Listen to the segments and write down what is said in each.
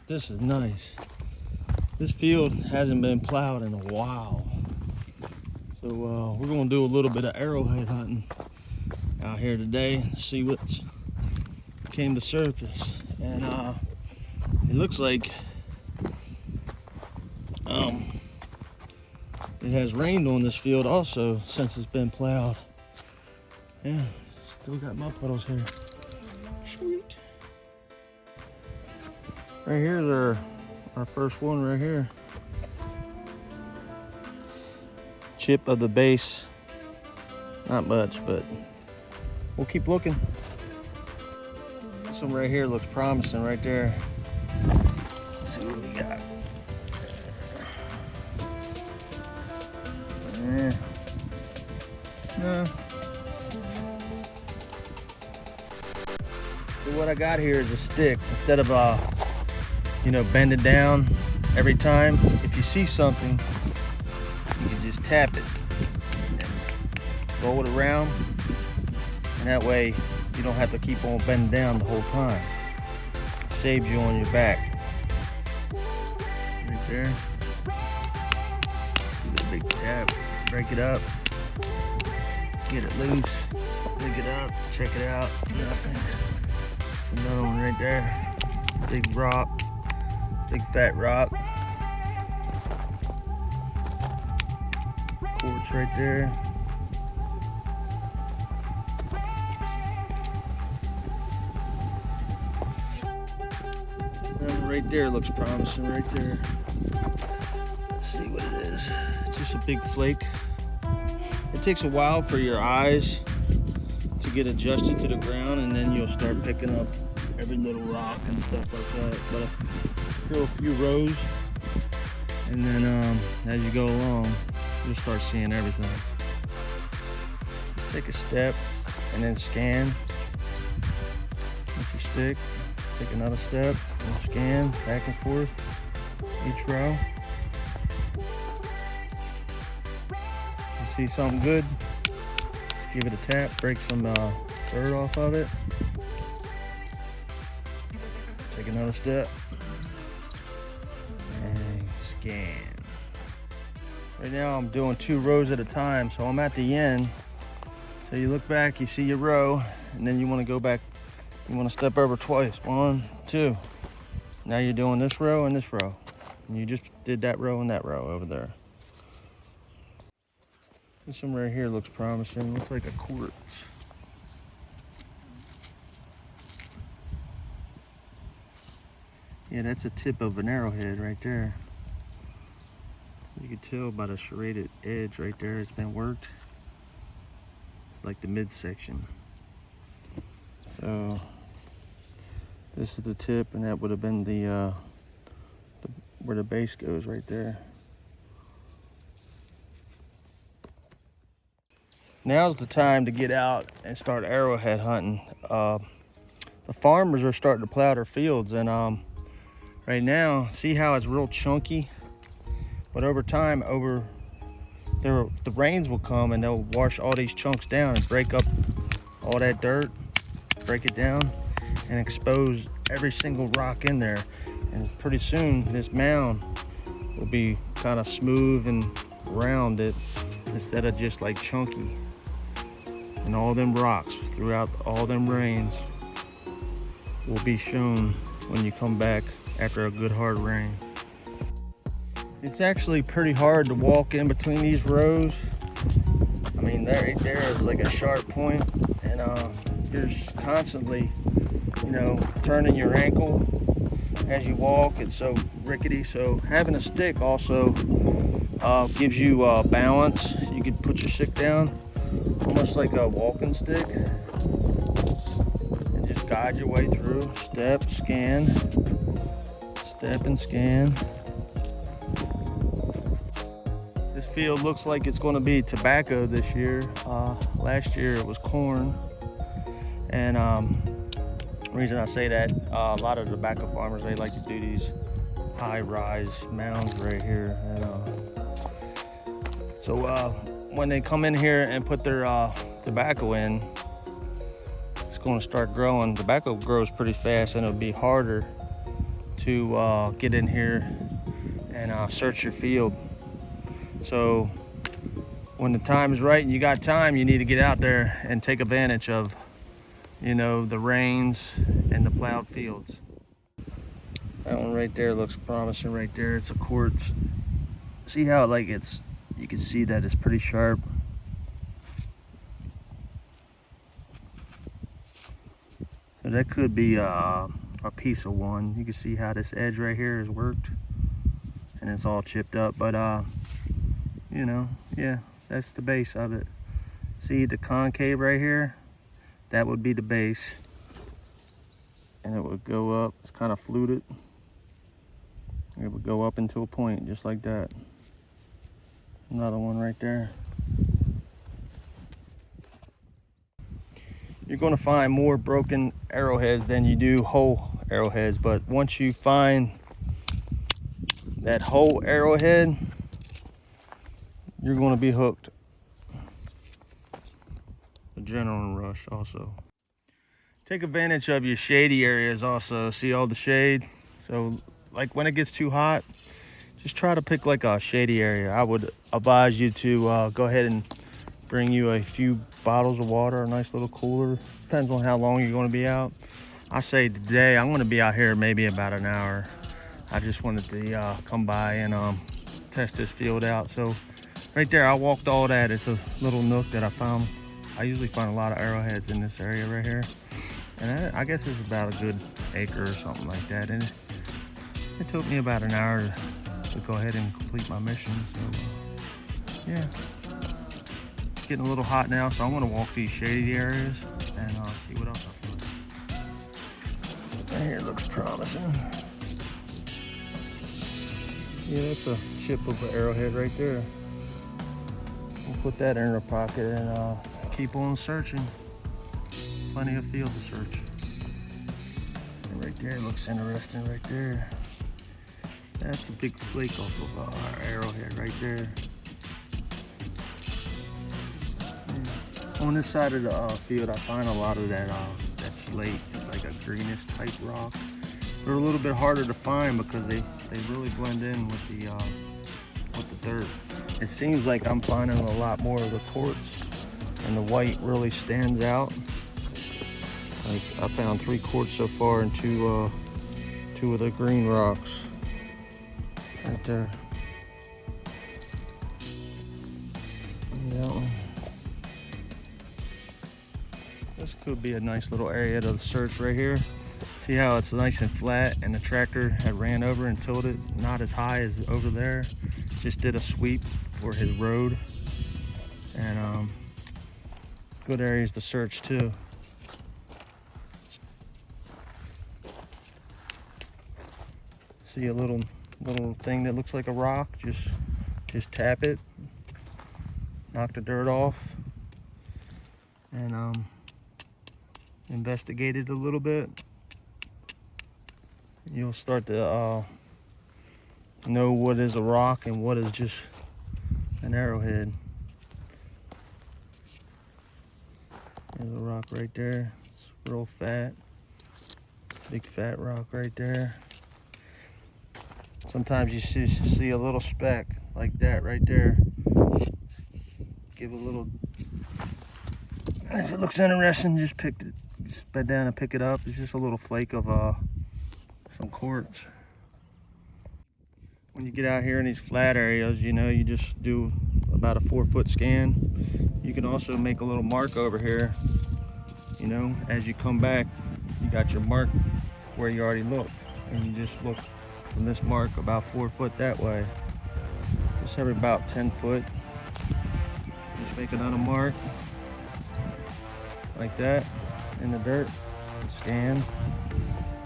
This is nice. This field hasn't been plowed in a while. So we're gonna do a little bit of arrowhead hunting out here today and see what's came to surface. And it looks like it has rained on this field also since it's been plowed. Yeah, still got mud puddles here. Sweet. Right here's our first one right here. Chip of the base. Not much, but we'll keep looking. This one right here looks promising right there. Let's see what we got. No. So what I got here is a stick. Instead of bend it down every time. If you see something, you can just tap it and roll it around, and that way you don't have to keep on bending down the whole time. It saves you on your back. Right there. Give it a big tap, break it up, get it loose, pick it up, check it out. Nothing. Another one right there. Big rock. Big fat rock. Quartz right there. That right there looks promising right there. Let's see what it is. It's just a big flake. It takes a while for your eyes to get adjusted to the ground, and then you'll start picking up every little rock and stuff like that. But go a few rows, and then as you go along, you'll start seeing everything. Take a step and then scan with your stick. Take another step and scan back and forth each row. You see something good, just give it a tap, break some dirt off of it. Take another step and scan. Right now I'm doing 2 rows at a time, so I'm at the end. So you look back, you see your row, and then you want to go back. You want to step over twice. 1, 2. Now you're doing this row and this row. And you just did that row and that row over there. This one right here looks promising. Looks like a quartz. Yeah, that's a tip of an arrowhead right there. You can tell by the serrated edge right there, it's been worked. It's like the midsection. So this is the tip, and that would have been the where the base goes right there. Now's the time to get out and start arrowhead hunting. The farmers are starting to plow their fields, and right now, see how it's real chunky? But over time, the rains will come and they'll wash all these chunks down and break up all that dirt, break it down, and expose every single rock in there. And pretty soon, this mound will be kind of smooth and rounded instead of just like chunky. And all them rocks throughout all them rains will be shown when you come back after a good hard rain. It's actually pretty hard to walk in between these rows. I mean, right there is like a sharp point, and you're constantly, turning your ankle as you walk. It's so rickety. So having a stick also gives you balance. You can put your stick down, almost like a walking stick, and just guide your way through. Step, scan, step and scan. This field looks like it's going to be tobacco this year. Last year it was corn, and the reason I say that, a lot of tobacco farmers, they like to do these high-rise mounds right here. And so when they come in here and put their tobacco in, it's going to start growing. Tobacco grows pretty fast, and it'll be harder to get in here and search your field. So when the time is right and you got time, you need to get out there and take advantage of, you know, the rains and the plowed fields. That one right there looks promising right there. It's a quartz. See how like you can see that it's pretty sharp. So that could be a piece of one. You can see how this edge right here is worked and it's all chipped up, but you know, yeah, that's the base of it. See the concave right here? That would be the base. And it would go up, it's kind of fluted. It would go up into a point just like that. Another one right there. You're going to find more broken arrowheads than you do whole arrowheads, but once you find that whole arrowhead, you're going to be hooked. Adrenaline rush also. Take advantage of your shady areas also. See all the shade? So like when it gets too hot, just try to pick like a shady area. I would advise you to go ahead and bring you a few bottles of water, a nice little cooler. Depends on how long you're going to be out. I say today I'm going to be out here maybe about an hour. I just wanted to come by and test this field out. So right there, I walked all that. It's a little nook that I found. I usually find a lot of arrowheads in this area right here. And I guess it's about a good acre or something like that. And it took me about an hour to go ahead and complete my mission. So yeah, it's getting a little hot now, so I'm gonna walk these shady areas and see what else I find. Right here looks promising. Yeah, that's a chip of an arrowhead right there. We'll put that in our pocket and keep on searching. Plenty of field to search. And right there looks interesting right there. That's a big flake off of our arrowhead right there. On this side of the field, I find a lot of that slate. It's like a greenish type rock. They're a little bit harder to find because they really blend in with the dirt. It seems like I'm finding a lot more of the quartz, and the white really stands out. Like I found 3 quartz so far and two of the green rocks right there. Yeah. This could be a nice little area to search right here. See how it's nice and flat, and the tractor had ran over and tilled it not as high as over there. Just did a sweep for his road, and good areas to search too. See a little thing that looks like a rock, just tap it, knock the dirt off, and investigate it a little bit. You'll start to know what is a rock and what is just an arrowhead. There's a rock right there. It's real fat, big fat rock right there. Sometimes you see a little speck like that right there. Give a little, if it looks interesting, just bend down and pick it up. It's just a little flake of some quartz. When you get out here in these flat areas, you know, you just do about a 4-foot scan. You can also make a little mark over here. You know, as you come back, you got your mark where you already looked, and you just look from this mark about 4 foot that way. Just every about 10 foot. Just make another mark like that in the dirt and scan.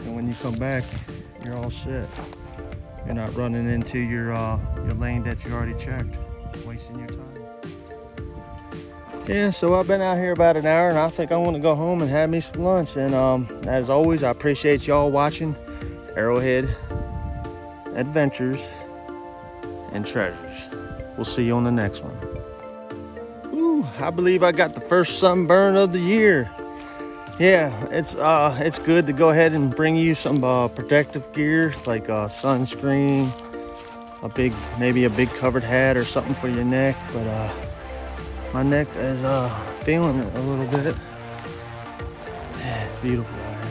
And when you come back, you're all set. You're not running into your lane that you already checked, wasting your time. Yeah, so I've been out here about an hour, and I think I want to go home and have me some lunch. And as always, I appreciate y'all watching Arrowhead Adventures and Treasures. We'll see you on the next one. Ooh, I believe I got the first sunburn of the year. Yeah, it's good to go ahead and bring you some protective gear like sunscreen, maybe a big covered hat or something for your neck. But my neck is feeling it a little bit. Yeah, it's beautiful out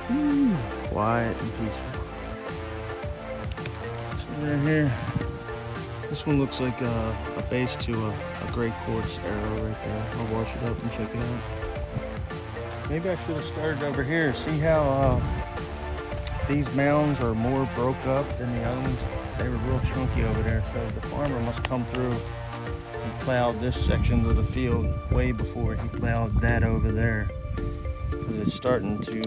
here. Quiet and peaceful. So right here, this one looks like a base to a gray quartz arrow right there. I'll wash it up and check it out. Maybe I should have started over here. See how these mounds are more broke up than the other ones? They were real chunky over there, so the farmer must come through and plowed this section of the field way before he plowed that over there, because it's starting to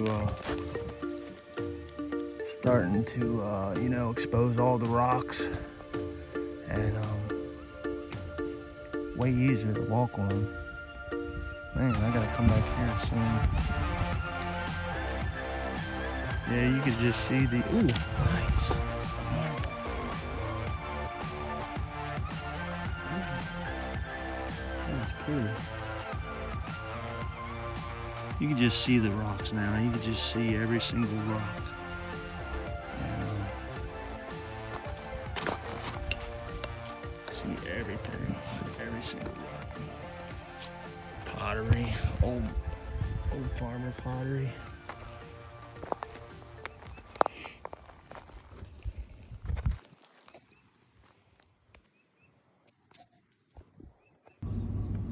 you know, expose all the rocks, and way easier to walk on. Man, I gotta come back here soon. Yeah, you can just see the, ooh, nice. That's pretty. You can just see the rocks now. You can just see every single rock. See everything, every single rock. Pottery, old farmer pottery.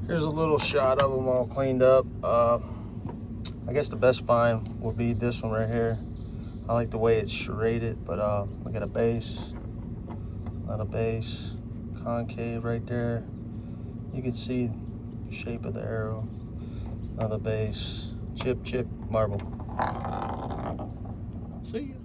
Here's a little shot of them all cleaned up. I guess the best find will be this one right here. I like the way it's serrated, but we got a base, not a base, concave right there. You can see the shape of the arrow. Another base, chip marble. See ya.